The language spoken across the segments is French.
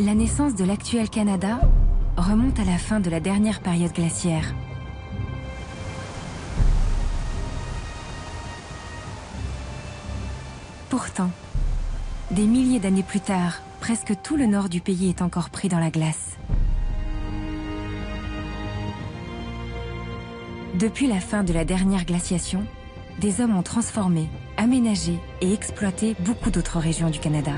La naissance de l'actuel Canada remonte à la fin de la dernière période glaciaire. Pourtant, des milliers d'années plus tard, presque tout le nord du pays est encore pris dans la glace. Depuis la fin de la dernière glaciation, des hommes ont transformé, aménagé et exploité beaucoup d'autres régions du Canada.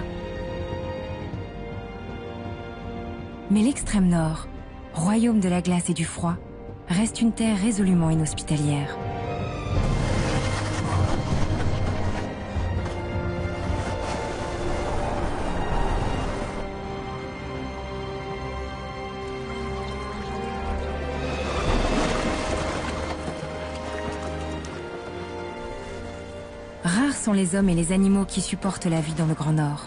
Mais l'extrême nord, royaume de la glace et du froid, reste une terre résolument inhospitalière. Rares sont les hommes et les animaux qui supportent la vie dans le Grand Nord.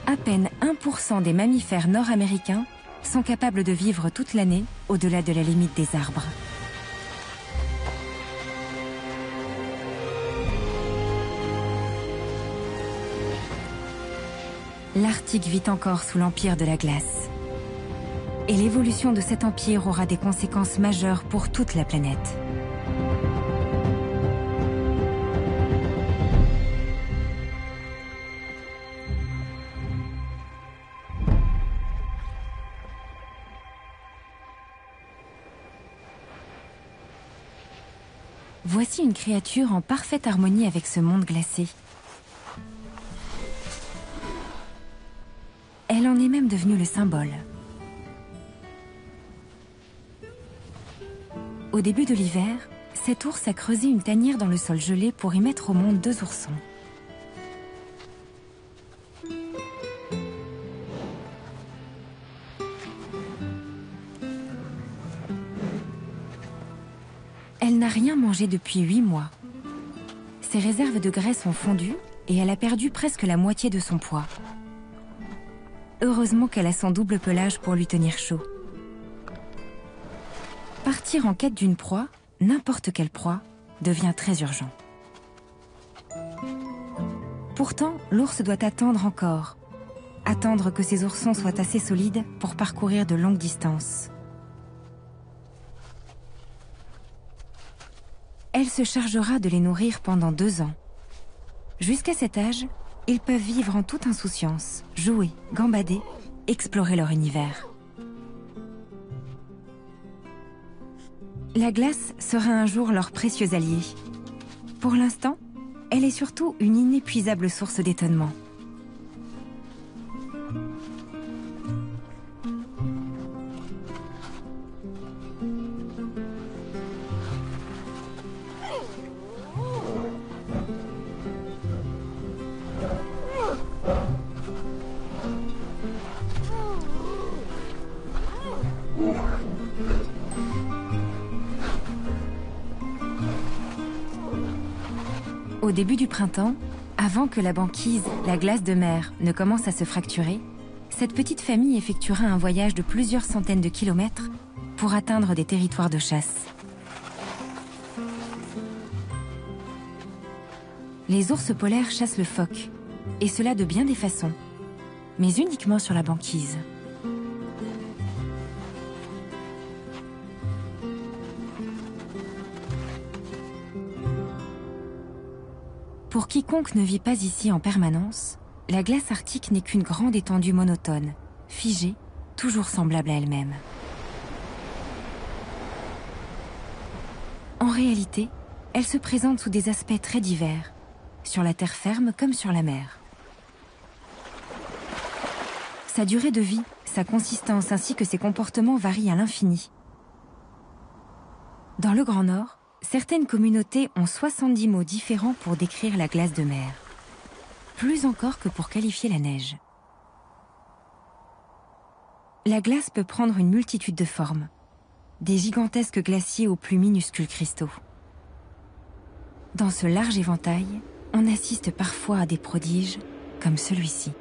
À peine 1% des mammifères nord-américains sont capables de vivre toute l'année au-delà de la limite des arbres. L'Arctique vit encore sous l'empire de la glace. Et l'évolution de cet empire aura des conséquences majeures pour toute la planète. Voici une créature en parfaite harmonie avec ce monde glacé. Elle en est même devenue le symbole. Au début de l'hiver, cet ours a creusé une tanière dans le sol gelé pour y mettre au monde 2 oursons. Elle n'a rien mangé depuis 8 mois. Ses réserves de graisse ont fondu et elle a perdu presque la moitié de son poids. Heureusement qu'elle a son double pelage pour lui tenir chaud. Partir en quête d'une proie, n'importe quelle proie, devient très urgent. Pourtant, l'ours doit attendre encore. Attendre que ses oursons soient assez solides pour parcourir de longues distances. Elle se chargera de les nourrir pendant 2 ans. Jusqu'à cet âge, ils peuvent vivre en toute insouciance, jouer, gambader, explorer leur univers. La glace sera un jour leur précieux allié. Pour l'instant, elle est surtout une inépuisable source d'étonnement. Au début du printemps, avant que la banquise, la glace de mer, ne commence à se fracturer, cette petite famille effectuera un voyage de plusieurs centaines de kilomètres pour atteindre des territoires de chasse. Les ours polaires chassent le phoque, et cela de bien des façons, mais uniquement sur la banquise. Pour quiconque ne vit pas ici en permanence, la glace arctique n'est qu'une grande étendue monotone, figée, toujours semblable à elle-même. En réalité, elle se présente sous des aspects très divers, sur la terre ferme comme sur la mer. Sa durée de vie, sa consistance ainsi que ses comportements varient à l'infini. Dans le Grand Nord, certaines communautés ont 70 mots différents pour décrire la glace de mer. Plus encore que pour qualifier la neige. La glace peut prendre une multitude de formes. Des gigantesques glaciers aux plus minuscules cristaux. Dans ce large éventail, on assiste parfois à des prodiges comme celui-ci.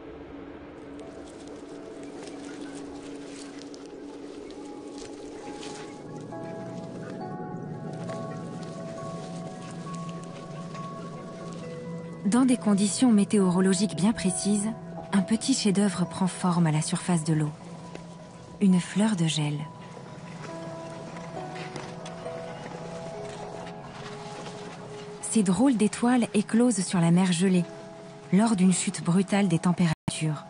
Dans des conditions météorologiques bien précises, un petit chef-d'œuvre prend forme à la surface de l'eau. Une fleur de gel. Ces drôles d'étoiles éclosent sur la mer gelée, lors d'une chute brutale des températures.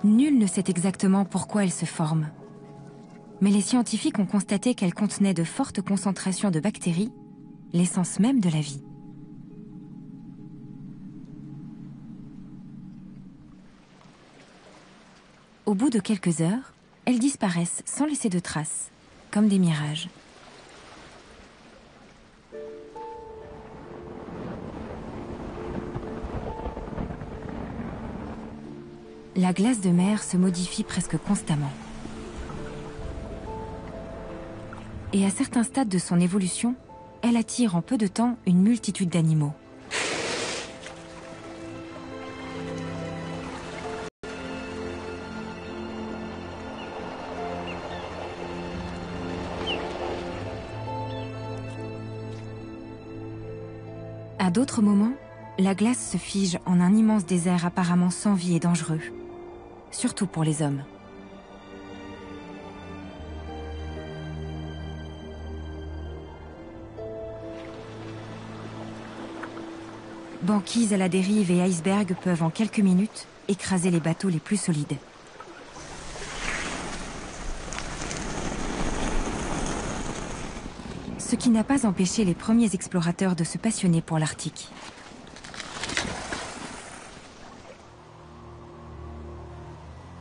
Nul ne sait exactement pourquoi elles se forment. Mais les scientifiques ont constaté qu'elles contenaient de fortes concentrations de bactéries, l'essence même de la vie. Au bout de quelques heures, elles disparaissent sans laisser de traces, comme des mirages. La glace de mer se modifie presque constamment. Et à certains stades de son évolution, elle attire en peu de temps une multitude d'animaux. À d'autres moments, la glace se fige en un immense désert apparemment sans vie et dangereux, surtout pour les hommes. Banquises à la dérive et icebergs peuvent en quelques minutes écraser les bateaux les plus solides. Ce qui n'a pas empêché les premiers explorateurs de se passionner pour l'Arctique.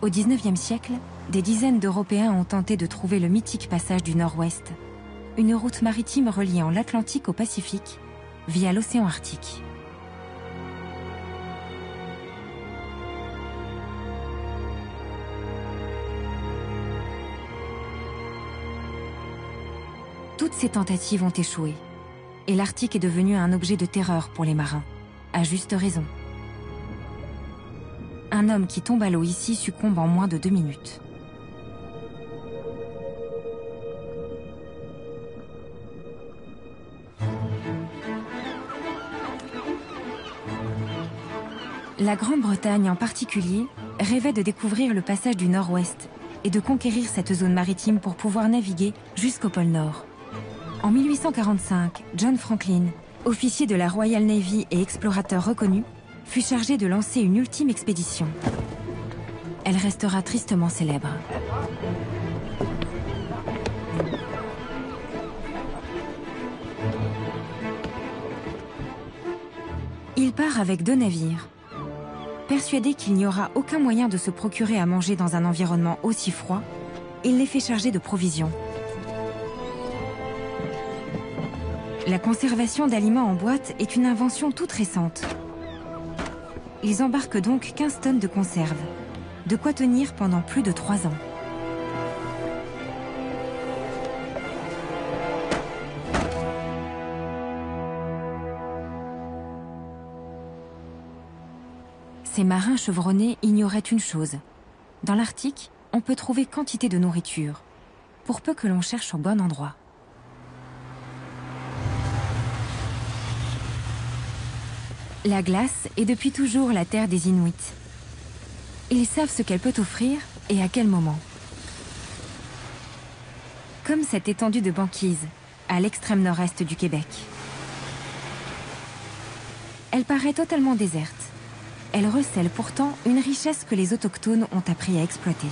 Au XIXe siècle, des dizaines d'Européens ont tenté de trouver le mythique passage du Nord-Ouest, une route maritime reliant l'Atlantique au Pacifique via l'océan Arctique. Toutes ces tentatives ont échoué, et l'Arctique est devenu un objet de terreur pour les marins, à juste raison. Un homme qui tombe à l'eau ici succombe en moins de 2 minutes. La Grande-Bretagne en particulier rêvait de découvrir le passage du Nord-Ouest et de conquérir cette zone maritime pour pouvoir naviguer jusqu'au pôle Nord. En 1845, John Franklin, officier de la Royal Navy et explorateur reconnu, fut chargé de lancer une ultime expédition. Elle restera tristement célèbre. Il part avec 2 navires. Persuadé qu'il n'y aura aucun moyen de se procurer à manger dans un environnement aussi froid, il les fait charger de provisions. La conservation d'aliments en boîte est une invention toute récente. Ils embarquent donc 15 tonnes de conserve, de quoi tenir pendant plus de 3 ans. Ces marins chevronnés ignoraient une chose. Dans l'Arctique, on peut trouver quantité de nourriture, pour peu que l'on cherche au bon endroit. La glace est depuis toujours la terre des Inuits. Ils savent ce qu'elle peut offrir et à quel moment. Comme cette étendue de banquise, à l'extrême nord-est du Québec. Elle paraît totalement déserte. Elle recèle pourtant une richesse que les autochtones ont appris à exploiter.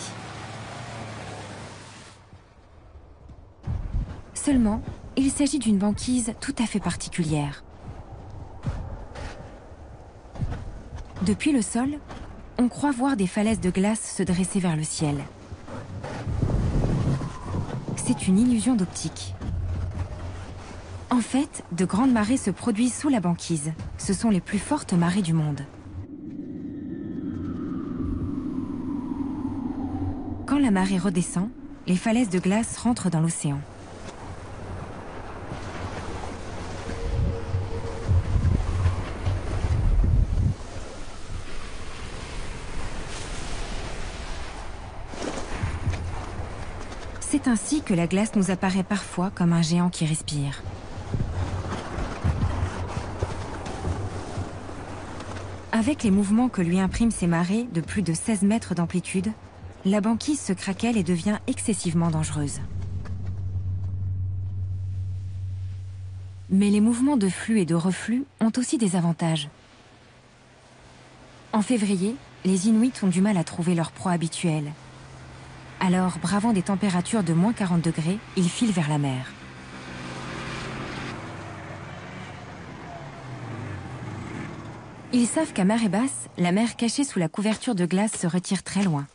Seulement, il s'agit d'une banquise tout à fait particulière. Depuis le sol, on croit voir des falaises de glace se dresser vers le ciel. C'est une illusion d'optique. En fait, de grandes marées se produisent sous la banquise. Ce sont les plus fortes marées du monde. Quand la marée redescend, les falaises de glace rentrent dans l'océan. C'est ainsi que la glace nous apparaît parfois comme un géant qui respire. Avec les mouvements que lui impriment ces marées de plus de 16 mètres d'amplitude, la banquise se craquelle et devient excessivement dangereuse. Mais les mouvements de flux et de reflux ont aussi des avantages. En février, les Inuits ont du mal à trouver leur proie habituelle. Alors, bravant des températures de moins 40 degrés, ils filent vers la mer. Ils savent qu'à marée basse, la mer cachée sous la couverture de glace se retire très loin.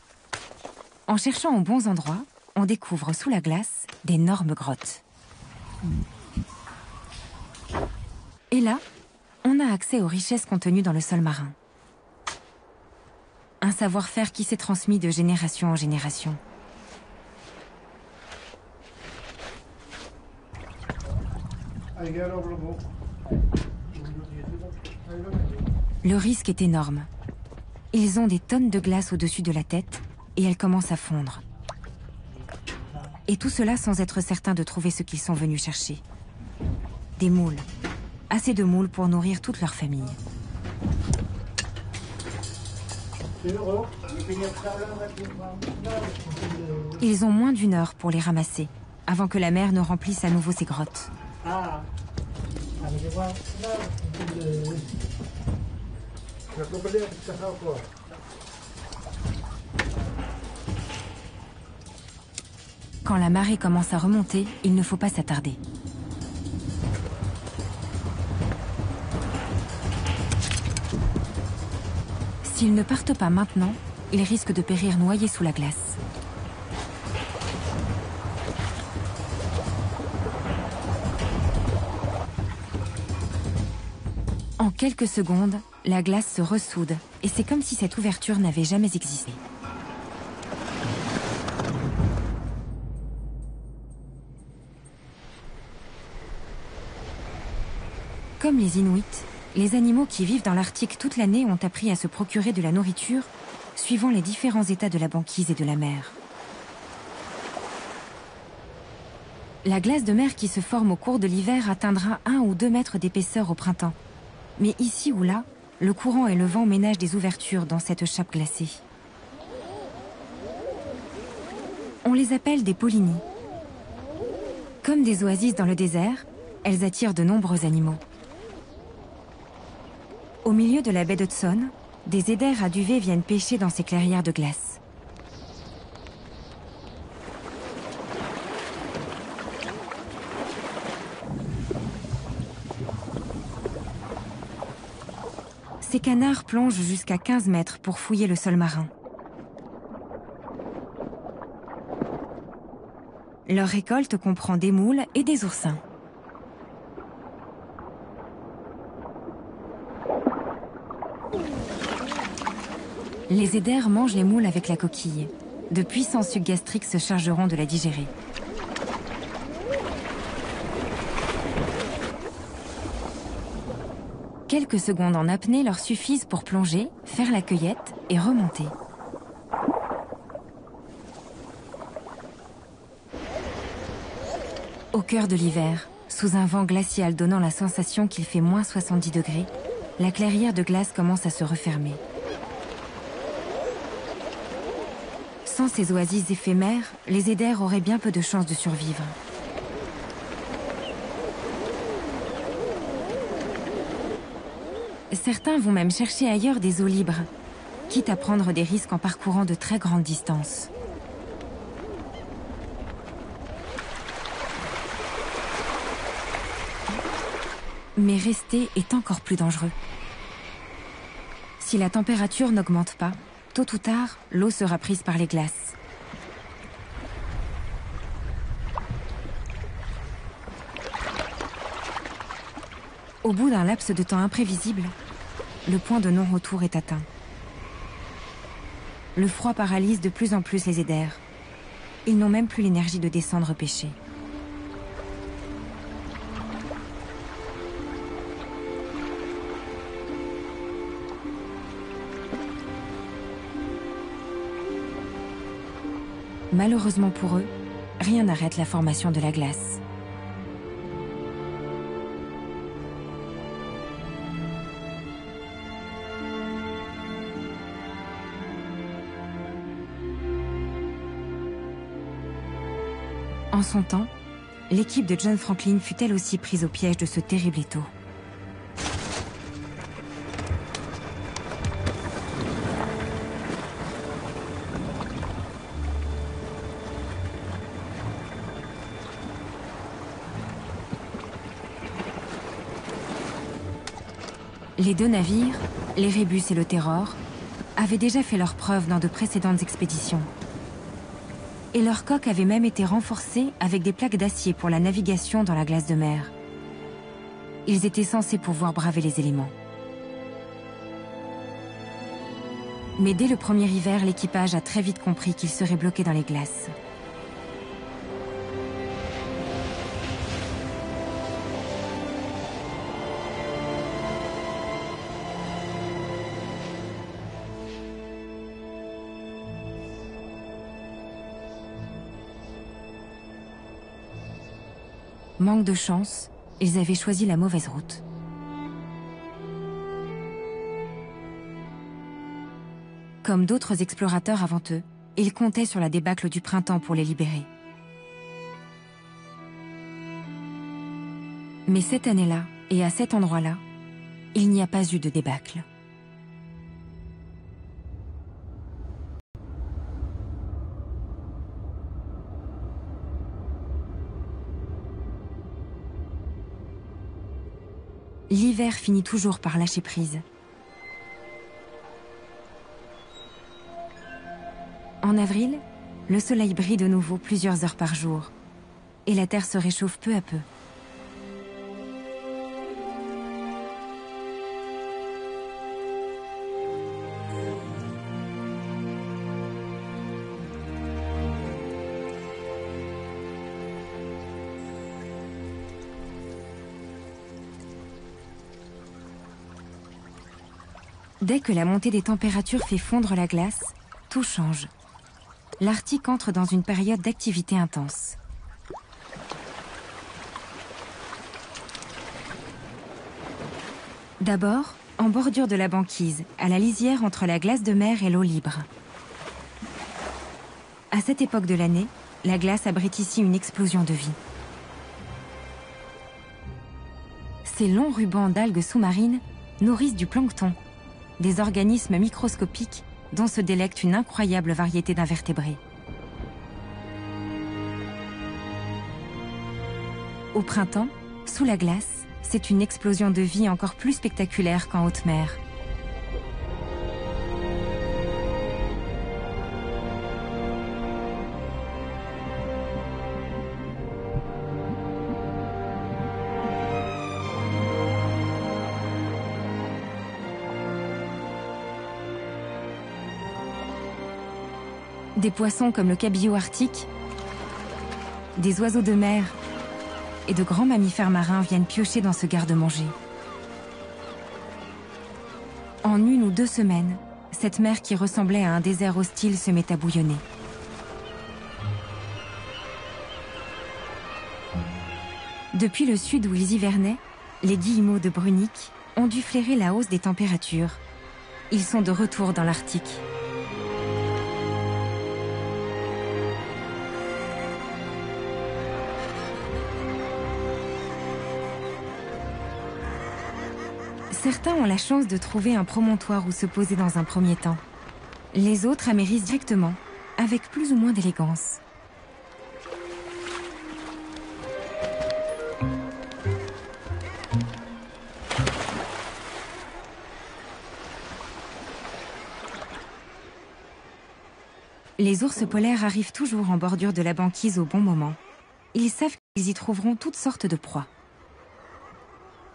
En cherchant aux bons endroits, on découvre sous la glace d'énormes grottes. Et là, on a accès aux richesses contenues dans le sol marin. Un savoir-faire qui s'est transmis de génération en génération. Le risque est énorme. Ils ont des tonnes de glace au-dessus de la tête et elles commencent à fondre. Et tout cela sans être certains de trouver ce qu'ils sont venus chercher. Des moules. Assez de moules pour nourrir toute leur famille. Ils ont moins d'1 heure pour les ramasser, avant que la mer ne remplisse à nouveau ces grottes. Quand la marée commence à remonter, il ne faut pas s'attarder. S'ils ne partent pas maintenant, ils risquent de périr noyés sous la glace. En quelques secondes, la glace se ressoude et c'est comme si cette ouverture n'avait jamais existé. Comme les Inuits, les animaux qui vivent dans l'Arctique toute l'année ont appris à se procurer de la nourriture suivant les différents états de la banquise et de la mer. La glace de mer qui se forme au cours de l'hiver atteindra 1 ou 2 mètres d'épaisseur au printemps. Mais ici ou là, le courant et le vent ménagent des ouvertures dans cette chape glacée. On les appelle des polynies. Comme des oasis dans le désert, elles attirent de nombreux animaux. Au milieu de la baie d'Hudson, des éders à duvet viennent pêcher dans ces clairières de glace. Ces canards plongent jusqu'à 15 mètres pour fouiller le sol marin. Leur récolte comprend des moules et des oursins. Les éders mangent les moules avec la coquille. De puissants sucs gastriques se chargeront de la digérer. Quelques secondes en apnée leur suffisent pour plonger, faire la cueillette et remonter. Au cœur de l'hiver, sous un vent glacial donnant la sensation qu'il fait moins 70 degrés, la clairière de glace commence à se refermer. Sans ces oasis éphémères, les éders auraient bien peu de chances de survivre. Certains vont même chercher ailleurs des eaux libres, quitte à prendre des risques en parcourant de très grandes distances. Mais rester est encore plus dangereux. Si la température n'augmente pas, tôt ou tard, l'eau sera prise par les glaces. Au bout d'un laps de temps imprévisible, le point de non-retour est atteint. Le froid paralyse de plus en plus les éders. Ils n'ont même plus l'énergie de descendre pêcher. Malheureusement pour eux, rien n'arrête la formation de la glace. En son temps, l'équipe de John Franklin fut elle aussi prise au piège de ce terrible étau. Les deux navires, l'Erebus et le Terror, avaient déjà fait leurs preuves dans de précédentes expéditions. Et leurs coques avaient même été renforcées avec des plaques d'acier pour la navigation dans la glace de mer. Ils étaient censés pouvoir braver les éléments. Mais dès le premier hiver, l'équipage a très vite compris qu'il serait bloqué dans les glaces. Manque de chance, ils avaient choisi la mauvaise route. Comme d'autres explorateurs avant eux, ils comptaient sur la débâcle du printemps pour les libérer. Mais cette année-là, et à cet endroit-là, il n'y a pas eu de débâcle. L'hiver finit toujours par lâcher prise. En avril, le soleil brille de nouveau plusieurs heures par jour, et la Terre se réchauffe peu à peu. Dès que la montée des températures fait fondre la glace, tout change. L'Arctique entre dans une période d'activité intense. D'abord, en bordure de la banquise, à la lisière entre la glace de mer et l'eau libre. À cette époque de l'année, la glace abrite ici une explosion de vie. Ces longs rubans d'algues sous-marines nourrissent du plancton, des organismes microscopiques dont se délecte une incroyable variété d'invertébrés. Au printemps, sous la glace, c'est une explosion de vie encore plus spectaculaire qu'en haute mer. Des poissons comme le cabillaud arctique, des oiseaux de mer et de grands mammifères marins viennent piocher dans ce garde-manger. En 1 ou 2 semaines, cette mer qui ressemblait à un désert hostile se met à bouillonner. Depuis le sud où ils hivernaient, les guillemots de Brunick ont dû flairer la hausse des températures. Ils sont de retour dans l'Arctique. Certains ont la chance de trouver un promontoire où se poser dans un premier temps. Les autres amérissent directement, avec plus ou moins d'élégance. Les ours polaires arrivent toujours en bordure de la banquise au bon moment. Ils savent qu'ils y trouveront toutes sortes de proies.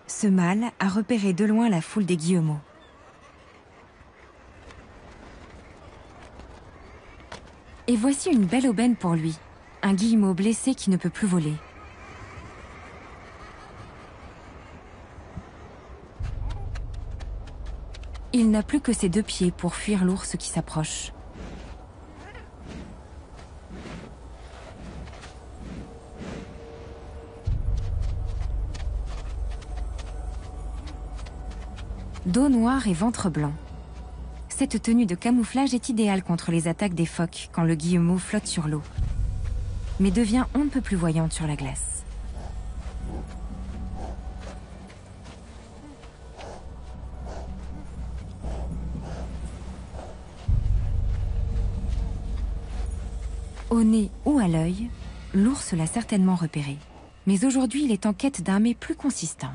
Ce mâle a repéré de loin la foule des guillemots. Et voici une belle aubaine pour lui, un guillemot blessé qui ne peut plus voler. Il n'a plus que ses 2 pieds pour fuir l'ours qui s'approche. Dos noir et ventre blanc. Cette tenue de camouflage est idéale contre les attaques des phoques quand le guillemot flotte sur l'eau, mais devient on ne peut plus voyante sur la glace. Au nez ou à l'œil, l'ours l'a certainement repéré. Mais aujourd'hui, il est en quête d'un mets plus consistant.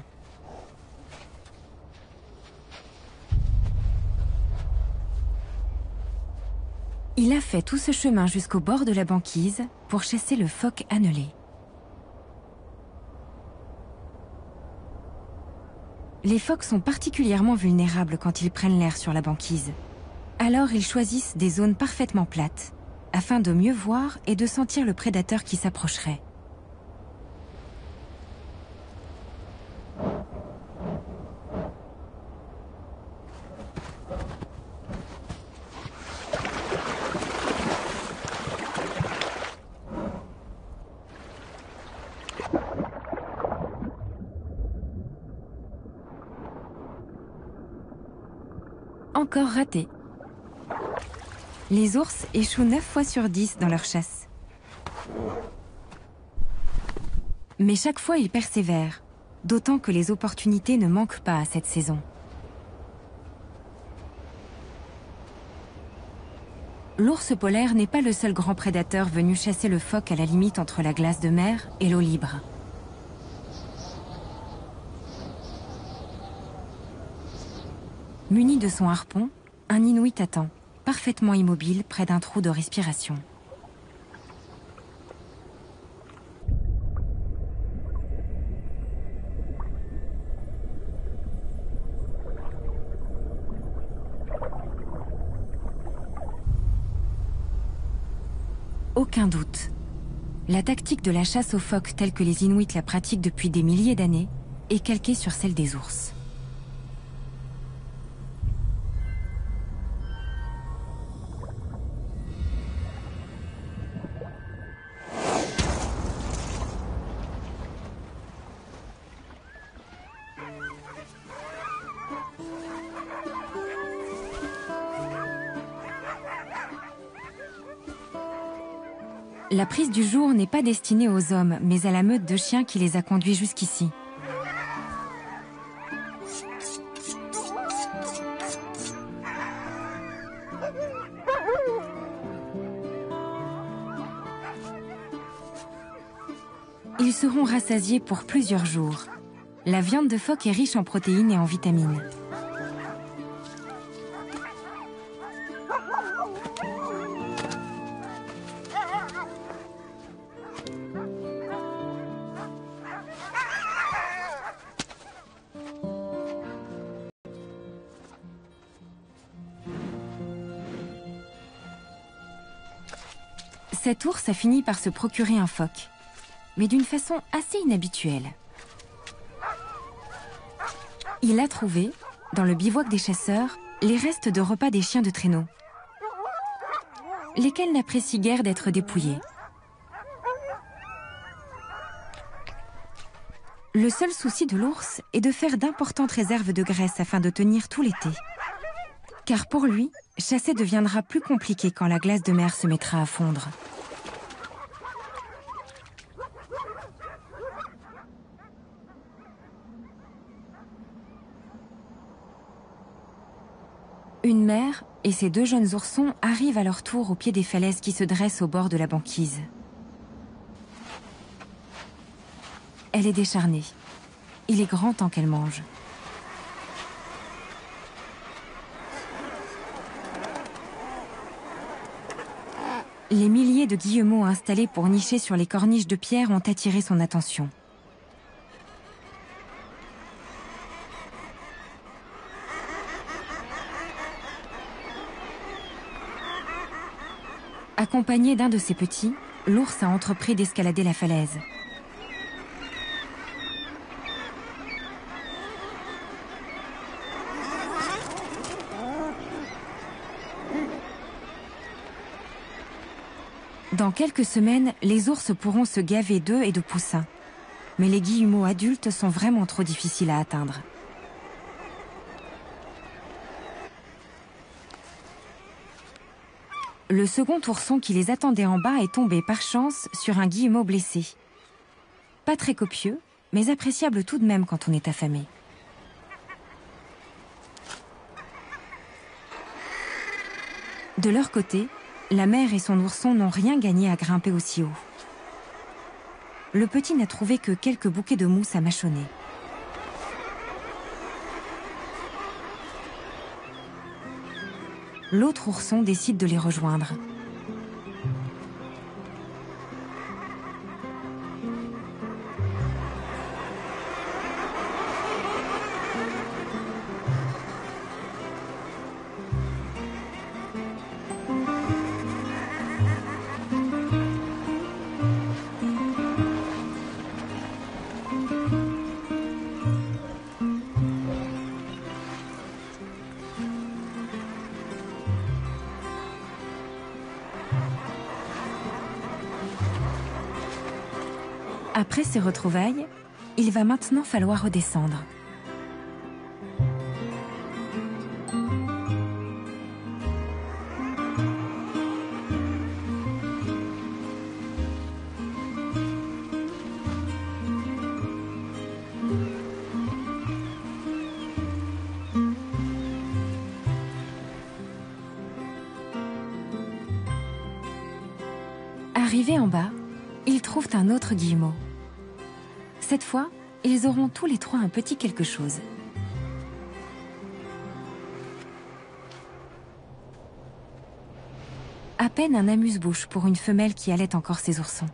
Il a fait tout ce chemin jusqu'au bord de la banquise pour chasser le phoque annelé. Les phoques sont particulièrement vulnérables quand ils prennent l'air sur la banquise. Alors ils choisissent des zones parfaitement plates, afin de mieux voir et de sentir le prédateur qui s'approcherait. Encore raté. Les ours échouent 9 fois sur 10 dans leur chasse. Mais chaque fois, ils persévèrent, d'autant que les opportunités ne manquent pas à cette saison. L'ours polaire n'est pas le seul grand prédateur venu chasser le phoque à la limite entre la glace de mer et l'eau libre. Muni de son harpon, un Inuit attend, parfaitement immobile près d'un trou de respiration. Aucun doute. La tactique de la chasse aux phoques telle que les Inuits la pratiquent depuis des milliers d'années est calquée sur celle des ours. La prise du jour n'est pas destinée aux hommes, mais à la meute de chiens qui les a conduits jusqu'ici. Ils seront rassasiés pour plusieurs jours. La viande de phoque est riche en protéines et en vitamines. Cet ours a fini par se procurer un phoque, mais d'une façon assez inhabituelle. Il a trouvé, dans le bivouac des chasseurs, les restes de repas des chiens de traîneau, lesquels n'apprécient guère d'être dépouillés. Le seul souci de l'ours est de faire d'importantes réserves de graisse afin de tenir tout l'été. Car pour lui, chasser deviendra plus compliqué quand la glace de mer se mettra à fondre. Une mère et ses 2 jeunes oursons arrivent à leur tour au pied des falaises qui se dressent au bord de la banquise. Elle est décharnée. Il est grand temps qu'elle mange. Les milliers de guillemots installés pour nicher sur les corniches de pierre ont attiré son attention. Accompagné d'un de ses petits, l'ours a entrepris d'escalader la falaise. Dans quelques semaines, les ours pourront se gaver d'œufs et de poussins. Mais les guillemots adultes sont vraiment trop difficiles à atteindre. Le second ourson qui les attendait en bas est tombé par chance sur un guillemot blessé. Pas très copieux, mais appréciable tout de même quand on est affamé. De leur côté, la mère et son ourson n'ont rien gagné à grimper aussi haut. Le petit n'a trouvé que quelques bouquets de mousse à mâchonner. L'autre ourson décide de les rejoindre. Après ces retrouvailles, il va maintenant falloir redescendre. Arrivés en bas, ils trouvent un autre guillemot. Cette fois, ils auront tous les trois un petit quelque chose. À peine un amuse-bouche pour une femelle qui allait encore ses oursons.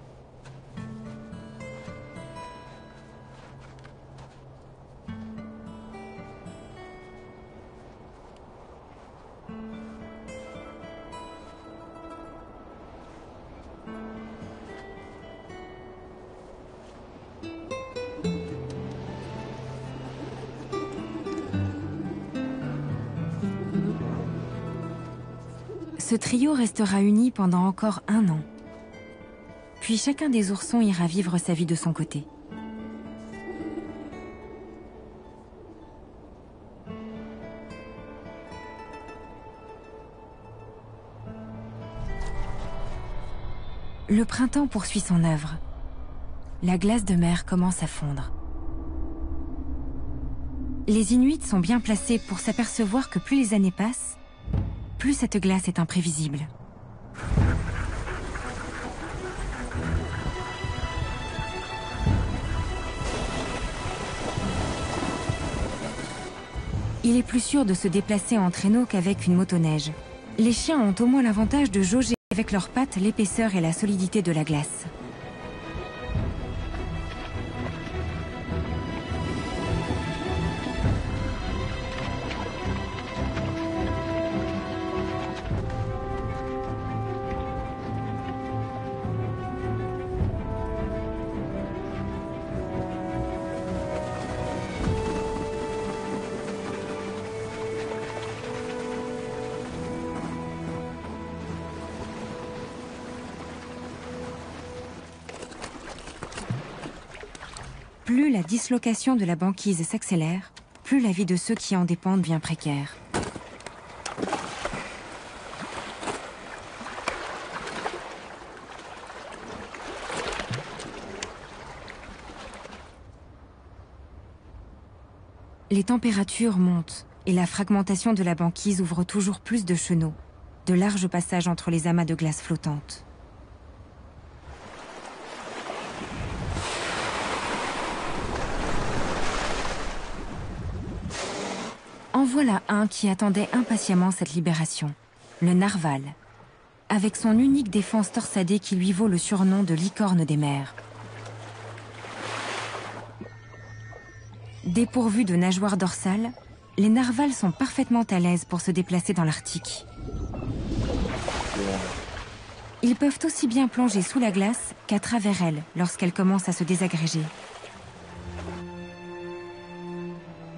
Ce trio restera uni pendant encore 1 an. Puis chacun des oursons ira vivre sa vie de son côté. Le printemps poursuit son œuvre. La glace de mer commence à fondre. Les Inuits sont bien placés pour s'apercevoir que plus les années passent, plus cette glace est imprévisible. Il est plus sûr de se déplacer en traîneau qu'avec une motoneige. Les chiens ont au moins l'avantage de jauger avec leurs pattes l'épaisseur et la solidité de la glace. Plus la dislocation de la banquise s'accélère, plus la vie de ceux qui en dépendent devient précaire. Les températures montent et la fragmentation de la banquise ouvre toujours plus de chenaux, de larges passages entre les amas de glace flottantes. En voilà un qui attendait impatiemment cette libération, le narval, avec son unique défense torsadée qui lui vaut le surnom de licorne des mers. Dépourvus de nageoires dorsales, les narvals sont parfaitement à l'aise pour se déplacer dans l'Arctique. Ils peuvent aussi bien plonger sous la glace qu'à travers elle lorsqu'elle commence à se désagréger.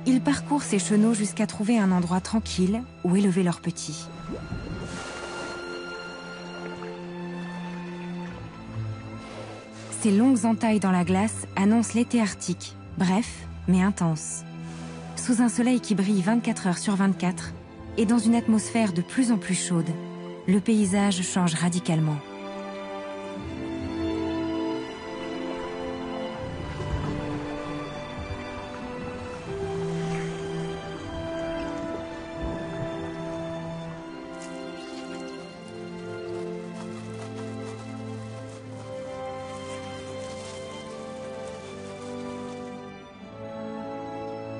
Ils parcourent ces chenaux jusqu'à trouver un endroit tranquille où élever leurs petits. Ces longues entailles dans la glace annoncent l'été arctique, bref, mais intense. Sous un soleil qui brille 24 heures sur 24 et dans une atmosphère de plus en plus chaude, le paysage change radicalement.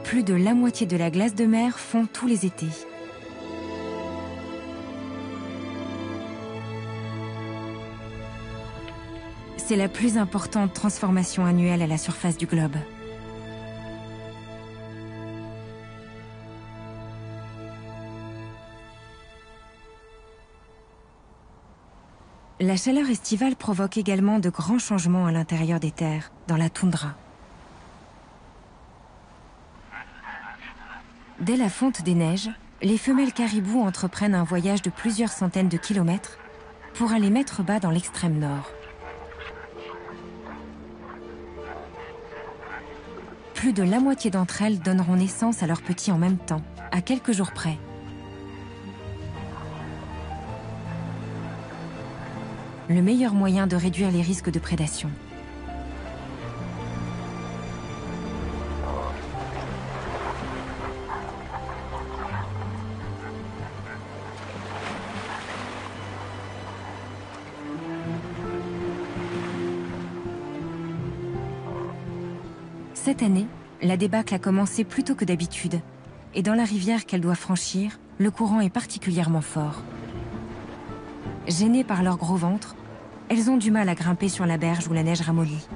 Plus de la moitié de la glace de mer fond tous les étés. C'est la plus importante transformation annuelle à la surface du globe. La chaleur estivale provoque également de grands changements à l'intérieur des terres, dans la toundra. Dès la fonte des neiges, les femelles caribous entreprennent un voyage de plusieurs centaines de kilomètres pour aller mettre bas dans l'extrême nord. Plus de la moitié d'entre elles donneront naissance à leurs petits en même temps, à quelques jours près. Le meilleur moyen de réduire les risques de prédation. Cette année, la débâcle a commencé plus tôt que d'habitude, et dans la rivière qu'elle doit franchir, le courant est particulièrement fort. Gênées par leur gros ventre, elles ont du mal à grimper sur la berge où la neige ramollit.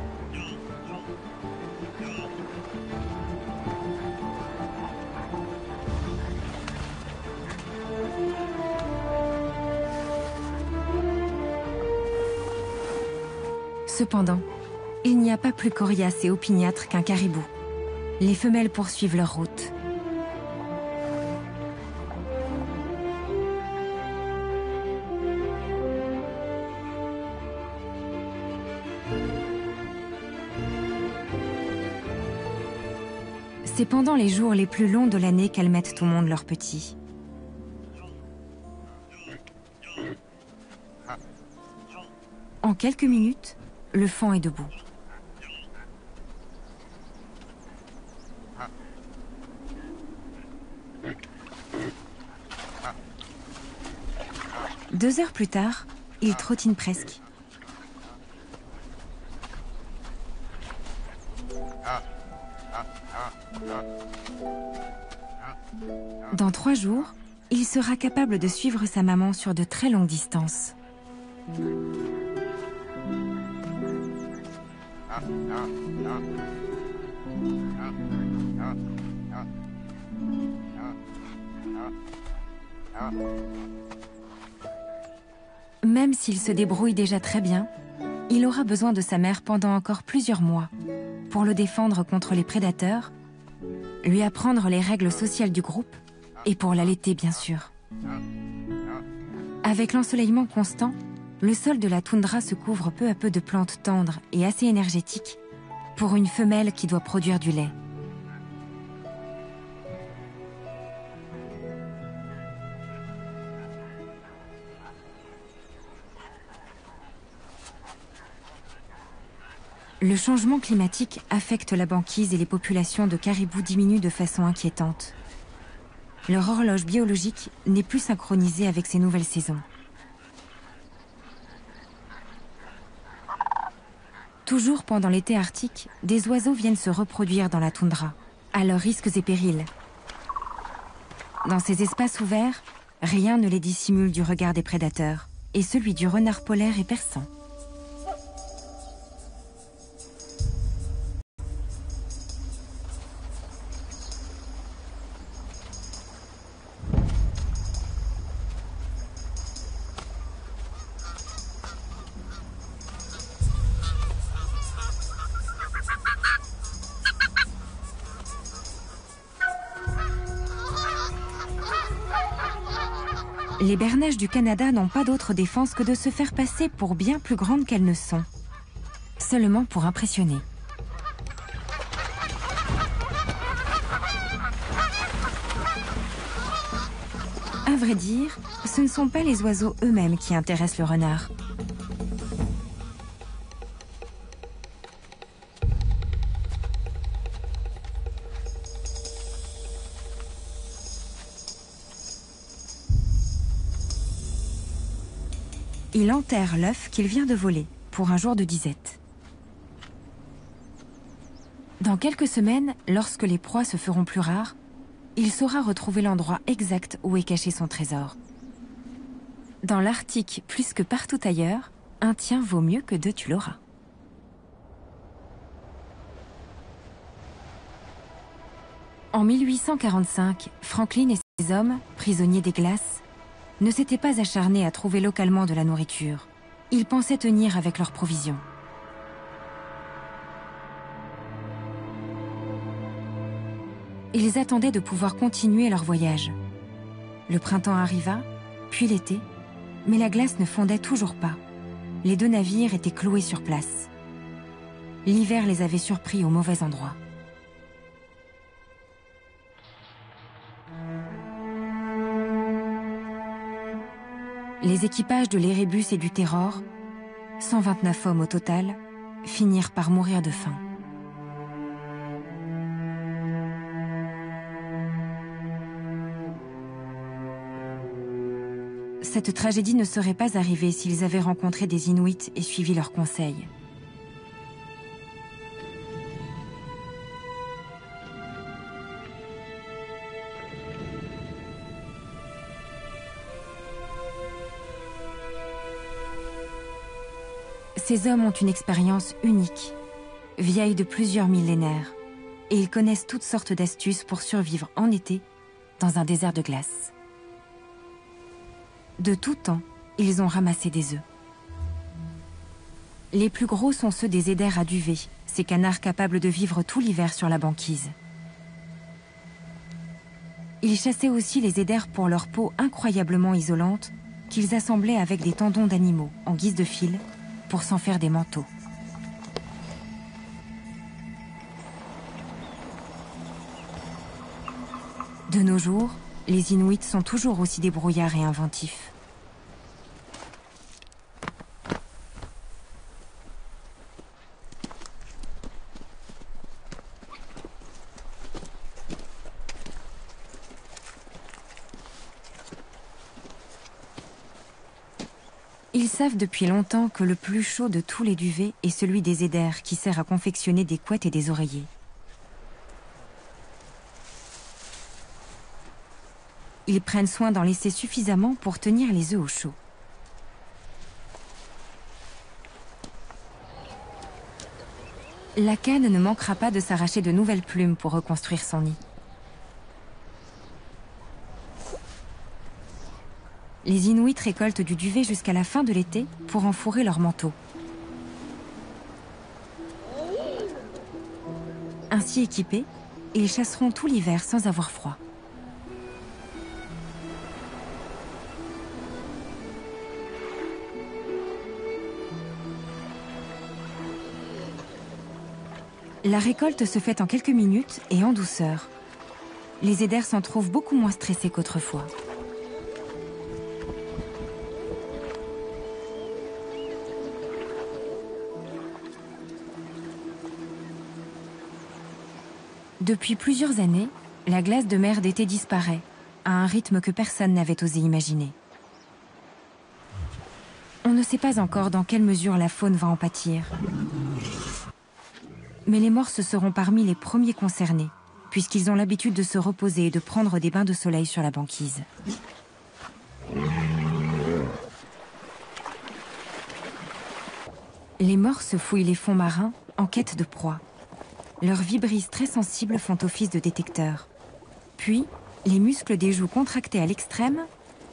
Cependant, il n'y a pas plus coriace et opiniâtre qu'un caribou. Les femelles poursuivent leur route. C'est pendant les jours les plus longs de l'année qu'elles mettent au monde leurs petits. En quelques minutes, le faon est debout. Deux heures plus tard, il trottine presque. Dans 3 jours, il sera capable de suivre sa maman sur de très longues distances. Même s'il se débrouille déjà très bien, il aura besoin de sa mère pendant encore plusieurs mois pour le défendre contre les prédateurs, lui apprendre les règles sociales du groupe et pour l'allaiter bien sûr. Avec l'ensoleillement constant, le sol de la toundra se couvre peu à peu de plantes tendres et assez énergétiques pour une femelle qui doit produire du lait. Le changement climatique affecte la banquise et les populations de caribous diminuent de façon inquiétante. Leur horloge biologique n'est plus synchronisée avec ces nouvelles saisons. Toujours pendant l'été arctique, des oiseaux viennent se reproduire dans la toundra, à leurs risques et périls. Dans ces espaces ouverts, rien ne les dissimule du regard des prédateurs, et celui du renard polaire est perçant. Les bernaches du Canada n'ont pas d'autre défense que de se faire passer pour bien plus grandes qu'elles ne sont, seulement pour impressionner. À vrai dire, ce ne sont pas les oiseaux eux-mêmes qui intéressent le renard. Il enterre l'œuf qu'il vient de voler pour un jour de disette. Dans quelques semaines, lorsque les proies se feront plus rares, il saura retrouver l'endroit exact où est caché son trésor. Dans l'Arctique, plus que partout ailleurs, un tien vaut mieux que deux tu l'auras. En 1845, Franklin et ses hommes, prisonniers des glaces, ne s'étaient pas acharnés à trouver localement de la nourriture. Ils pensaient tenir avec leurs provisions. Ils attendaient de pouvoir continuer leur voyage. Le printemps arriva, puis l'été, mais la glace ne fondait toujours pas. Les deux navires étaient cloués sur place. L'hiver les avait surpris au mauvais endroit. Les équipages de l'Erebus et du Terror, 129 hommes au total, finirent par mourir de faim. Cette tragédie ne serait pas arrivée s'ils avaient rencontré des Inuits et suivi leurs conseils. Ces hommes ont une expérience unique, vieille de plusieurs millénaires, et ils connaissent toutes sortes d'astuces pour survivre en été dans un désert de glace. De tout temps, ils ont ramassé des œufs. Les plus gros sont ceux des eiders à duvet, ces canards capables de vivre tout l'hiver sur la banquise. Ils chassaient aussi les eiders pour leur peau incroyablement isolante qu'ils assemblaient avec des tendons d'animaux en guise de fil pour s'en faire des manteaux. De nos jours, les Inuits sont toujours aussi débrouillards et inventifs. Ils savent depuis longtemps que le plus chaud de tous les duvets est celui des eiders qui sert à confectionner des couettes et des oreillers. Ils prennent soin d'en laisser suffisamment pour tenir les œufs au chaud. La canne ne manquera pas de s'arracher de nouvelles plumes pour reconstruire son nid. Les Inuits récoltent du duvet jusqu'à la fin de l'été pour enfourrer leurs manteaux. Ainsi équipés, ils chasseront tout l'hiver sans avoir froid. La récolte se fait en quelques minutes et en douceur. Les eiders s'en trouvent beaucoup moins stressés qu'autrefois. Depuis plusieurs années, la glace de mer d'été disparaît, à un rythme que personne n'avait osé imaginer. On ne sait pas encore dans quelle mesure la faune va en pâtir. Mais les morses seront parmi les premiers concernés, puisqu'ils ont l'habitude de se reposer et de prendre des bains de soleil sur la banquise. Les morses fouillent les fonds marins en quête de proie. Leurs vibrisses très sensibles font office de détecteurs. Puis, les muscles des joues contractés à l'extrême,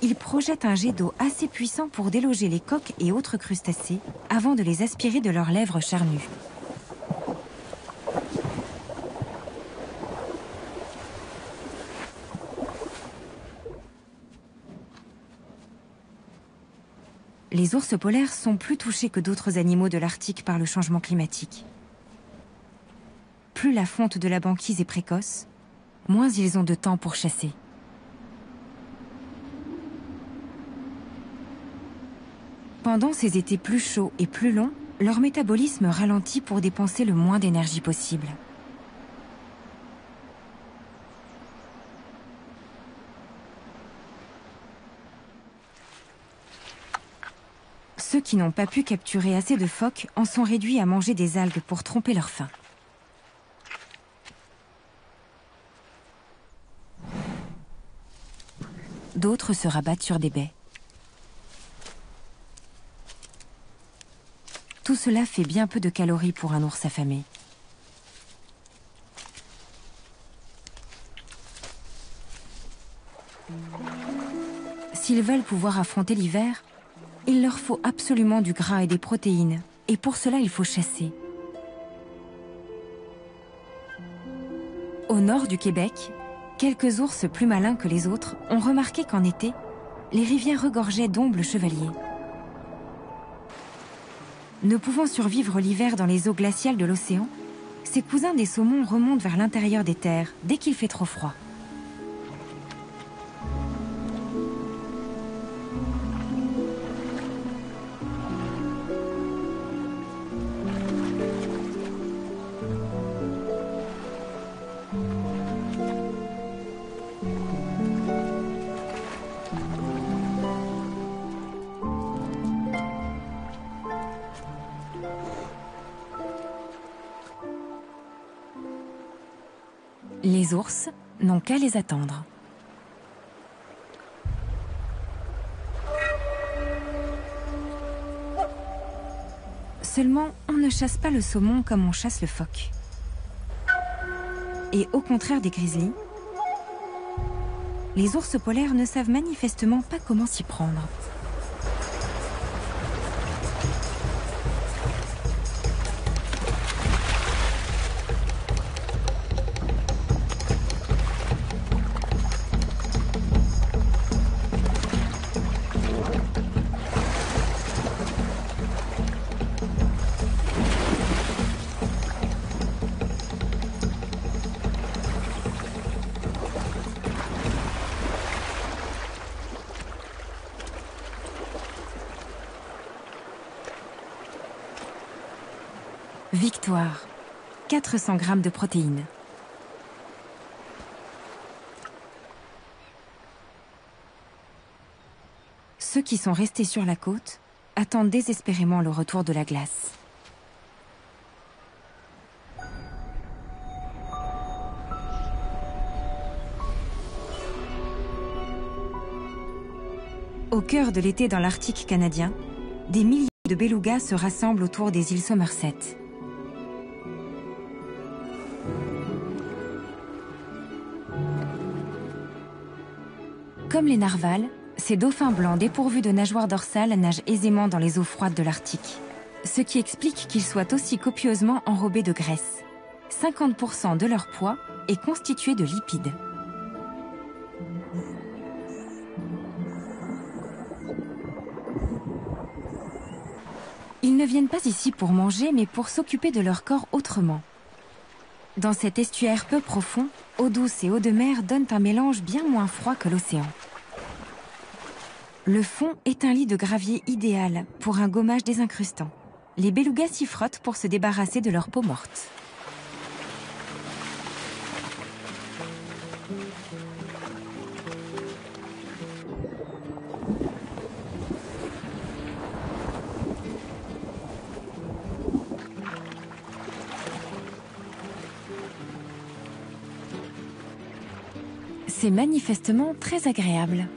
ils projettent un jet d'eau assez puissant pour déloger les coques et autres crustacés avant de les aspirer de leurs lèvres charnues. Les ours polaires sont plus touchés que d'autres animaux de l'Arctique par le changement climatique. Plus la fonte de la banquise est précoce, moins ils ont de temps pour chasser. Pendant ces étés plus chauds et plus longs, leur métabolisme ralentit pour dépenser le moins d'énergie possible. Ceux qui n'ont pas pu capturer assez de phoques en sont réduits à manger des algues pour tromper leur faim. D'autres se rabattent sur des baies. Tout cela fait bien peu de calories pour un ours affamé. S'ils veulent pouvoir affronter l'hiver, il leur faut absolument du gras et des protéines, et pour cela il faut chasser. Au nord du Québec, quelques ours plus malins que les autres ont remarqué qu'en été, les rivières regorgeaient d'ombles chevaliers. Ne pouvant survivre l'hiver dans les eaux glaciales de l'océan, ses cousins des saumons remontent vers l'intérieur des terres dès qu'il fait trop froid. Les ours n'ont qu'à les attendre. Seulement, on ne chasse pas le saumon comme on chasse le phoque. Et au contraire des grizzlies, les ours polaires ne savent manifestement pas comment s'y prendre. Victoire, 400 grammes de protéines. Ceux qui sont restés sur la côte attendent désespérément le retour de la glace. Au cœur de l'été dans l'Arctique canadien, des milliers de belugas se rassemblent autour des îles Somerset. Comme les narvals, ces dauphins blancs dépourvus de nageoires dorsales nagent aisément dans les eaux froides de l'Arctique, ce qui explique qu'ils soient aussi copieusement enrobés de graisse. 50% de leur poids est constitué de lipides. Ils ne viennent pas ici pour manger, mais pour s'occuper de leur corps autrement. Dans cet estuaire peu profond, eau douce et eau de mer donnent un mélange bien moins froid que l'océan. Le fond est un lit de gravier idéal pour un gommage désincrustant. Les belugas s'y frottent pour se débarrasser de leur peau morte. C'est manifestement très agréable.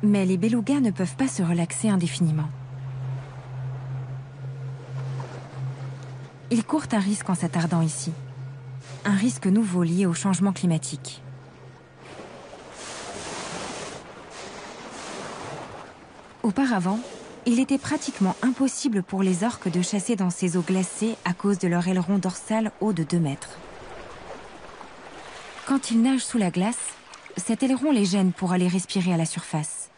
Mais les belugas ne peuvent pas se relaxer indéfiniment. Ils courent un risque en s'attardant ici. Un risque nouveau lié au changement climatique. Auparavant, Il était pratiquement impossible pour les orques de chasser dans ces eaux glacées à cause de leur aileron dorsal haut de 2 mètres. Quand ils nagent sous la glace, cet aileron les gêne pour aller respirer à la surface.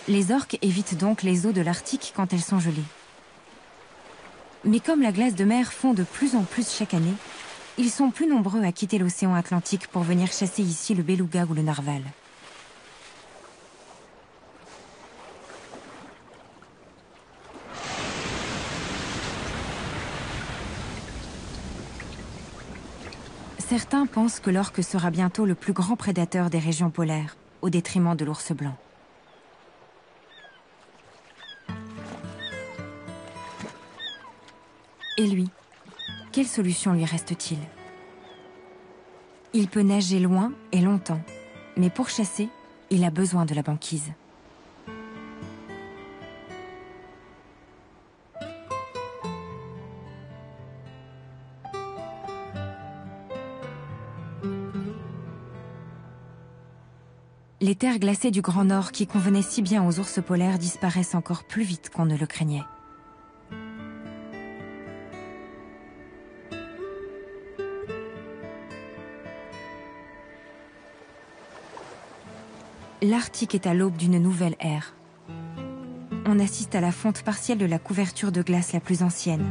Les orques évitent donc les eaux de l'Arctique quand elles sont gelées. Mais comme la glace de mer fond de plus en plus chaque année, ils sont plus nombreux à quitter l'océan Atlantique pour venir chasser ici le beluga ou le narwal. Certains pensent que l'orque sera bientôt le plus grand prédateur des régions polaires, au détriment de l'ours blanc. Et lui, quelle solution lui reste-t-il? Il peut nager loin et longtemps, mais pour chasser, il a besoin de la banquise. Les terres glacées du Grand Nord qui convenaient si bien aux ours polaires disparaissent encore plus vite qu'on ne le craignait. L'Arctique est à l'aube d'une nouvelle ère. On assiste à la fonte partielle de la couverture de glace la plus ancienne.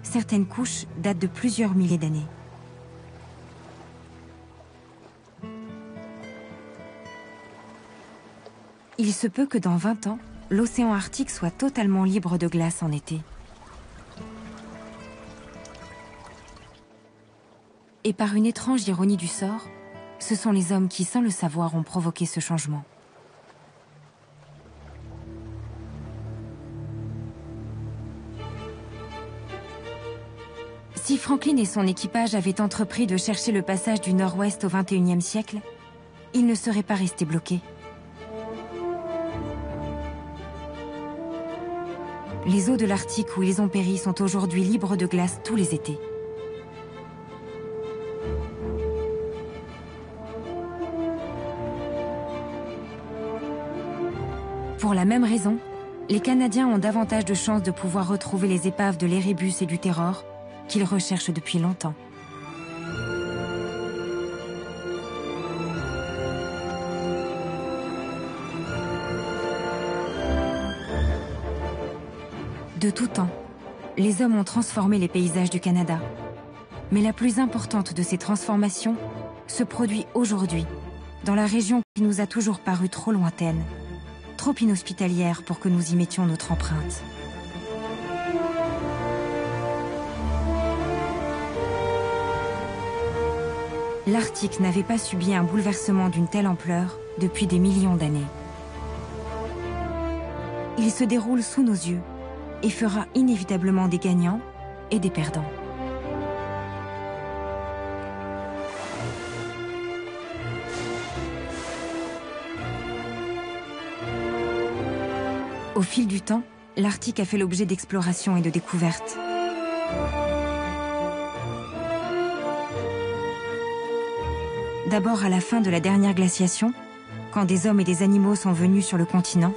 Certaines couches datent de plusieurs milliers d'années. Il se peut que dans 20 ans, l'océan Arctique soit totalement libre de glace en été. Et par une étrange ironie du sort, ce sont les hommes qui, sans le savoir, ont provoqué ce changement. Si Franklin et son équipage avaient entrepris de chercher le passage du Nord-Ouest au XXIe siècle, ils ne seraient pas restés bloqués. Les eaux de l'Arctique où ils ont péri sont aujourd'hui libres de glace tous les étés. Pour la même raison, les Canadiens ont davantage de chances de pouvoir retrouver les épaves de l'Erebus et du Terror qu'ils recherchent depuis longtemps. De tout temps, les hommes ont transformé les paysages du Canada. Mais la plus importante de ces transformations se produit aujourd'hui, dans la région qui nous a toujours paru trop lointaine, trop inhospitalière pour que nous y mettions notre empreinte. L'Arctique n'avait pas subi un bouleversement d'une telle ampleur depuis des millions d'années. Il se déroule sous nos yeux et fera inévitablement des gagnants et des perdants. Au fil du temps, l'Arctique a fait l'objet d'explorations et de découvertes. D'abord à la fin de la dernière glaciation, quand des hommes et des animaux sont venus sur le continent.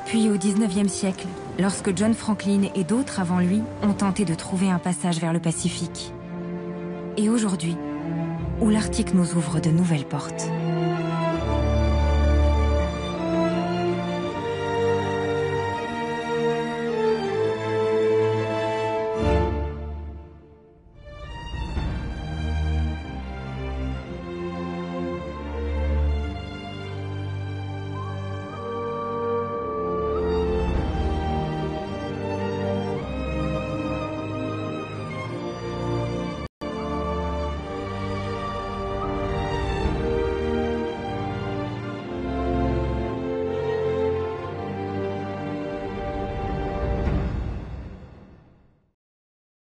Puis au XIXe siècle, lorsque John Franklin et d'autres avant lui ont tenté de trouver un passage vers le Pacifique. Et aujourd'hui, où l'Arctique nous ouvre de nouvelles portes.